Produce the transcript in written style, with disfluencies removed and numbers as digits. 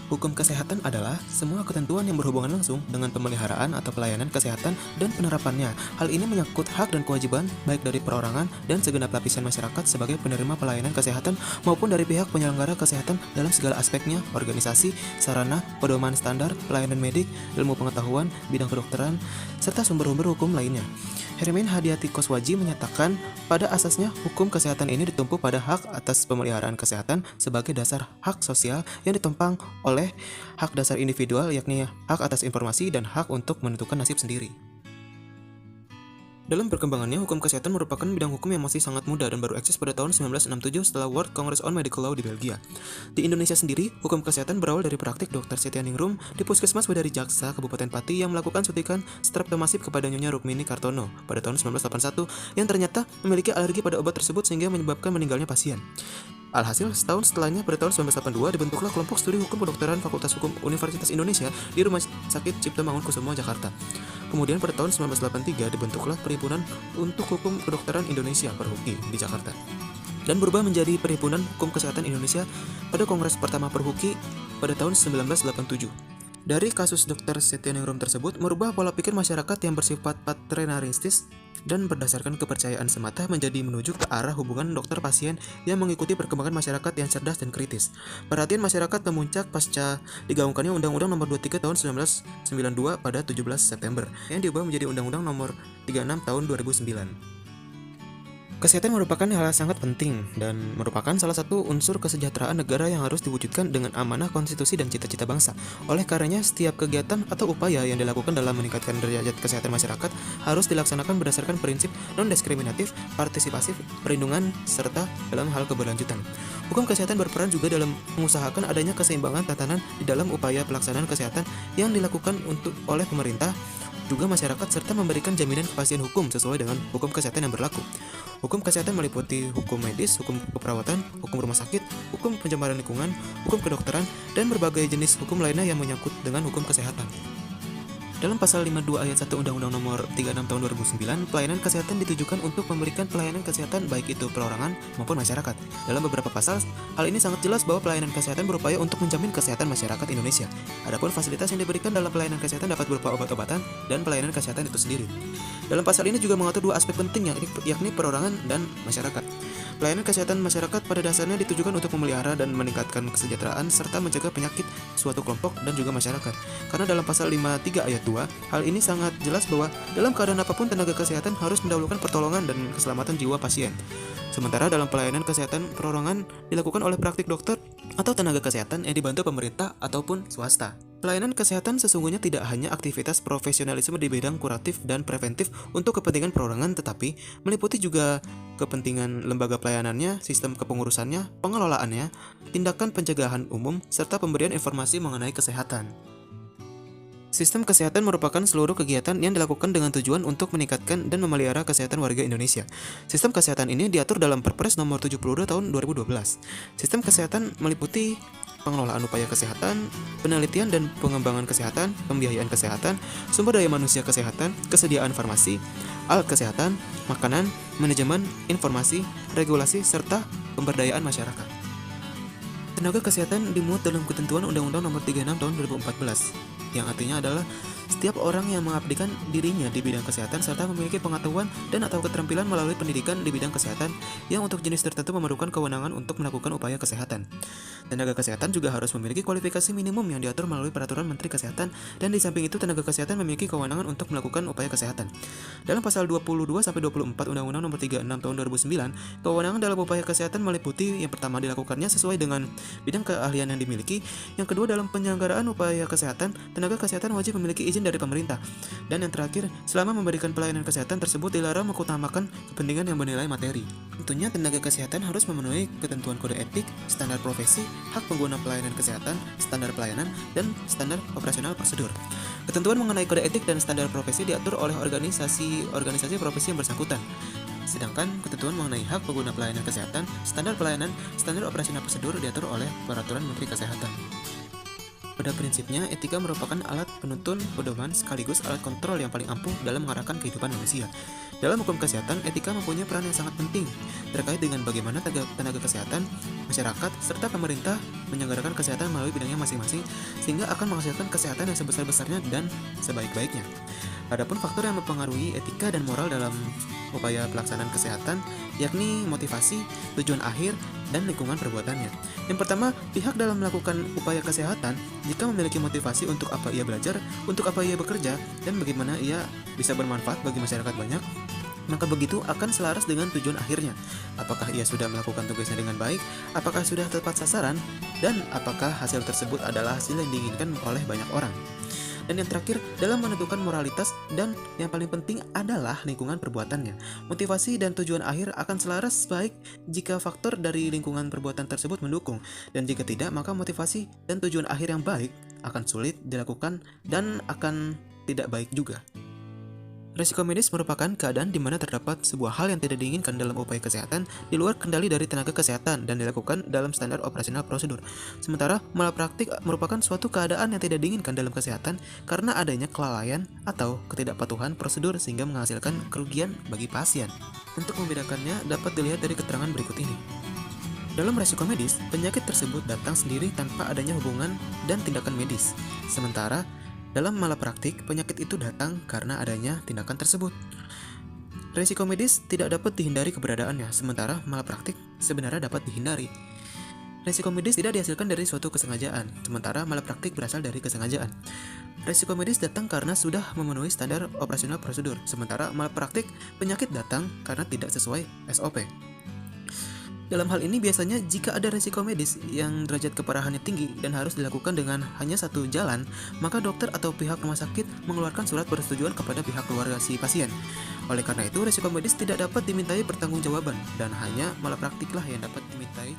Hukum kesehatan adalah semua ketentuan yang berhubungan langsung dengan pemeliharaan atau pelayanan kesehatan dan penerapannya. Hal ini menyangkut hak dan kewajiban baik dari perorangan dan segenap lapisan masyarakat sebagai penerima pelayanan kesehatan maupun dari pihak penyelenggara kesehatan dalam segala aspeknya, organisasi, sarana, pedoman standar, pelayanan medik, ilmu pengetahuan, bidang kedokteran, serta sumber-sumber hukum lainnya. Hermin Hadiati Koswaji menyatakan pada asasnya hukum kesehatan ini ditumpu pada hak atas pemeliharaan kesehatan sebagai dasar hak sosial yang ditopang oleh hak dasar individual yakni hak atas informasi dan hak untuk menentukan nasib sendiri. Dalam perkembangannya, hukum kesehatan merupakan bidang hukum yang masih sangat muda dan baru eksis pada tahun 1967 setelah World Congress on Medical Law di Belgia. Di Indonesia sendiri, hukum kesehatan berawal dari praktik Dr. Setyaningrum di Puskesmas Wedari Jaksa, Kabupaten Pati yang melakukan suntikan streptomasif kepada Nyonya Rukmini Kartono pada tahun 1981 yang ternyata memiliki alergi pada obat tersebut sehingga menyebabkan meninggalnya pasien. Alhasil, setahun setelahnya pada tahun 1982 dibentuklah kelompok studi hukum kedokteran Fakultas Hukum Universitas Indonesia di Rumah Sakit Cipto Mangunkusumo, Jakarta. Kemudian pada tahun 1983 dibentuklah Perhimpunan untuk Hukum Kedokteran Indonesia (Perhuki) di Jakarta dan berubah menjadi Perhimpunan Hukum Kesehatan Indonesia pada Kongres pertama Perhuki pada tahun 1987. Dari kasus Dr. Setyaningrum tersebut merubah pola pikir masyarakat yang bersifat patriarkis dan berdasarkan kepercayaan semata menjadi menuju ke arah hubungan dokter-pasien yang mengikuti perkembangan masyarakat yang cerdas dan kritis. Perhatian masyarakat memuncak pasca digaungkannya Undang-Undang Nomor 23 Tahun 1992 pada 17 September yang diubah menjadi Undang-Undang Nomor 36 Tahun 2009. Kesehatan merupakan hal yang sangat penting dan merupakan salah satu unsur kesejahteraan negara yang harus diwujudkan dengan amanah konstitusi dan cita-cita bangsa. Oleh karenanya, setiap kegiatan atau upaya yang dilakukan dalam meningkatkan derajat kesehatan masyarakat harus dilaksanakan berdasarkan prinsip non-diskriminatif, partisipasif, perlindungan, serta dalam hal keberlanjutan. Hukum kesehatan berperan juga dalam mengusahakan adanya keseimbangan tatanan di dalam upaya pelaksanaan kesehatan yang dilakukan oleh pemerintah, juga masyarakat, serta memberikan jaminan kepastian hukum sesuai dengan hukum kesehatan yang berlaku. Hukum kesehatan meliputi hukum medis, hukum keperawatan, hukum rumah sakit, hukum pencemaran lingkungan, hukum kedokteran, dan berbagai jenis hukum lainnya yang menyangkut dengan hukum kesehatan. Dalam pasal 52 ayat 1 Undang-Undang Nomor 36 Tahun 2009, pelayanan kesehatan ditujukan untuk memberikan pelayanan kesehatan baik itu perorangan maupun masyarakat. Dalam beberapa pasal, hal ini sangat jelas bahwa pelayanan kesehatan berupaya untuk menjamin kesehatan masyarakat Indonesia. Adapun fasilitas yang diberikan dalam pelayanan kesehatan dapat berupa obat-obatan dan pelayanan kesehatan itu sendiri. Dalam pasal ini juga mengatur dua aspek penting yakni perorangan dan masyarakat. Pelayanan kesehatan masyarakat pada dasarnya ditujukan untuk memelihara dan meningkatkan kesejahteraan serta mencegah penyakit suatu kelompok dan juga masyarakat. Karena dalam pasal 53 ayat 2, hal ini sangat jelas bahwa dalam keadaan apapun tenaga kesehatan harus mendahulukan pertolongan dan keselamatan jiwa pasien. Sementara dalam pelayanan kesehatan perorangan dilakukan oleh praktik dokter atau tenaga kesehatan yang dibantu pemerintah ataupun swasta. Pelayanan kesehatan sesungguhnya tidak hanya aktivitas profesionalisme di bidang kuratif dan preventif untuk kepentingan perorangan, tetapi meliputi juga kepentingan lembaga pelayanannya, sistem kepengurusannya, pengelolaannya, tindakan pencegahan umum, serta pemberian informasi mengenai kesehatan. Sistem kesehatan merupakan seluruh kegiatan yang dilakukan dengan tujuan untuk meningkatkan dan memelihara kesehatan warga Indonesia. Sistem kesehatan ini diatur dalam Perpres Nomor 72 Tahun 2012. Sistem kesehatan meliputi pengelolaan upaya kesehatan, penelitian dan pengembangan kesehatan, pembiayaan kesehatan, sumber daya manusia kesehatan, kesediaan farmasi, alat kesehatan, makanan, manajemen, informasi, regulasi, serta pemberdayaan masyarakat. Tenaga kesehatan dimuat dalam ketentuan Undang-Undang Nomor 36 Tahun 2014, yang artinya adalah setiap orang yang mengabdikan dirinya di bidang kesehatan serta memiliki pengetahuan dan atau keterampilan melalui pendidikan di bidang kesehatan yang untuk jenis tertentu memerlukan kewenangan untuk melakukan upaya kesehatan. Tenaga kesehatan juga harus memiliki kualifikasi minimum yang diatur melalui Peraturan Menteri Kesehatan, dan di samping itu tenaga kesehatan memiliki kewenangan untuk melakukan upaya kesehatan. Dalam pasal 22-24 Undang-Undang Nomor 36 Tahun 2009, kewenangan dalam upaya kesehatan meliputi yang pertama dilakukannya sesuai dengan bidang keahlian yang dimiliki, yang kedua dalam penyelenggaraan upaya kesehatan, tenaga kesehatan wajib memiliki izin dari pemerintah, dan yang terakhir, selama memberikan pelayanan kesehatan tersebut dilarang mengutamakan kepentingan yang bernilai materi. Tentunya tenaga kesehatan harus memenuhi ketentuan kode etik, standar profesi, hak pengguna pelayanan kesehatan, standar pelayanan, dan standar operasional prosedur. Ketentuan mengenai kode etik dan standar profesi diatur oleh organisasi profesi yang bersangkutan. Sedangkan ketentuan mengenai hak pengguna pelayanan kesehatan, standar pelayanan, standar operasional prosedur diatur oleh Peraturan Menteri Kesehatan. Pada prinsipnya, etika merupakan alat penuntun pedoman sekaligus alat kontrol yang paling ampuh dalam mengarahkan kehidupan manusia. Dalam hukum kesehatan, etika mempunyai peran yang sangat penting terkait dengan bagaimana tenaga kesehatan, masyarakat, serta pemerintah menyelenggarakan kesehatan melalui bidangnya masing-masing sehingga akan menghasilkan kesehatan yang sebesar-besarnya dan sebaik-baiknya. Adapun faktor yang mempengaruhi etika dan moral dalam upaya pelaksanaan kesehatan yakni motivasi, tujuan akhir, dan lingkungan perbuatannya. Yang pertama, pihak dalam melakukan upaya kesehatan jika memiliki motivasi untuk apa ia belajar, untuk apa ia bekerja, dan bagaimana ia bisa bermanfaat bagi masyarakat banyak, maka begitu akan selaras dengan tujuan akhirnya. Apakah ia sudah melakukan tugasnya dengan baik, apakah sudah tepat sasaran, dan apakah hasil tersebut adalah hasil yang diinginkan oleh banyak orang. Dan yang terakhir, dalam menentukan moralitas dan yang paling penting adalah lingkungan perbuatannya. Motivasi dan tujuan akhir akan selaras baik jika faktor dari lingkungan perbuatan tersebut mendukung, dan jika tidak, maka motivasi dan tujuan akhir yang baik akan sulit dilakukan dan akan tidak baik juga. Resiko medis merupakan keadaan di mana terdapat sebuah hal yang tidak diinginkan dalam upaya kesehatan di luar kendali dari tenaga kesehatan dan dilakukan dalam standar operasional prosedur. Sementara malapraktik merupakan suatu keadaan yang tidak diinginkan dalam kesehatan karena adanya kelalaian atau ketidakpatuhan prosedur sehingga menghasilkan kerugian bagi pasien. Untuk membedakannya dapat dilihat dari keterangan berikut ini. Dalam resiko medis, penyakit tersebut datang sendiri tanpa adanya hubungan dan tindakan medis. Sementara dalam malapraktik, penyakit itu datang karena adanya tindakan tersebut. Resiko medis tidak dapat dihindari keberadaannya, sementara malapraktik sebenarnya dapat dihindari. Resiko medis tidak dihasilkan dari suatu kesengajaan, sementara malapraktik berasal dari kesengajaan. Resiko medis datang karena sudah memenuhi standar operasional prosedur, sementara malapraktik penyakit datang karena tidak sesuai SOP. Dalam hal ini biasanya jika ada resiko medis yang derajat keparahannya tinggi dan harus dilakukan dengan hanya satu jalan, maka dokter atau pihak rumah sakit mengeluarkan surat persetujuan kepada pihak keluarga si pasien. Oleh karena itu, resiko medis tidak dapat dimintai pertanggungjawaban dan hanya malapraktiklah yang dapat dimintai